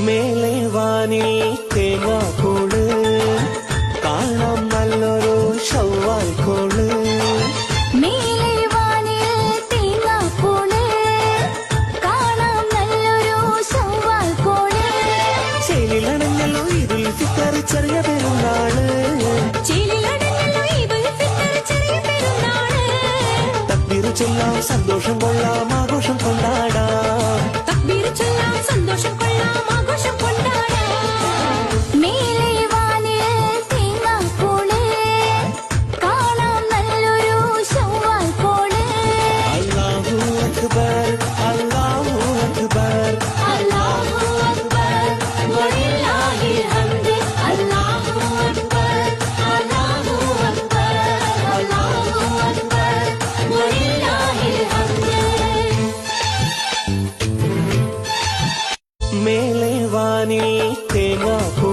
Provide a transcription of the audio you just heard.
മേലെ വാനിൽ തേങ്ങാക്കൂട് കാണാം നല്ലൊരു ഷവ്വാൽ കോള്. മേലെ വാനിൽ തേങ്ങാക്കൂട് കാണാം നല്ലൊരു ഷവ്വാൽ കോള്. ചേലിലണഞ്ഞല്ലോ ഈദുൽ ഫിത്തർ ചെറിയ പെരുന്നാള്. ചേലിലണഞ്ഞല്ലോ ഈദുൽ ഫിത്തർ ചെറിയ പെരുന്നാള്. തക്ബീർ ചൊല്ലാം സന്തോഷം കൊള്ളാം ആഘോഷം കൊണ്ടാടാം. തക്ബീർ ചൊല്ലാം സന്തോഷം കൊള്ളാം ആഘോഷം കൊണ്ടാടാം. മേലെ വാനിൽ തേങ്ങാക്കൂട് കാണാം നല്ലൊരു ഷവ്വാൽ കോള്. അല്ലാഹു അക്ബർ അല്ലാഹു അക്ബർ അല്ലാഹു അക്ബർ വലില്ലാഹിൽ ഹംദ്. അല്ലാഹു അക്ബർ അല്ലാഹു അക്ബർ അല്ലാഹു അക്ബർ വലില്ലാഹിൽ ഹംദ്. മേലെ വാനിൽ തേങ്ങാക്കൂട്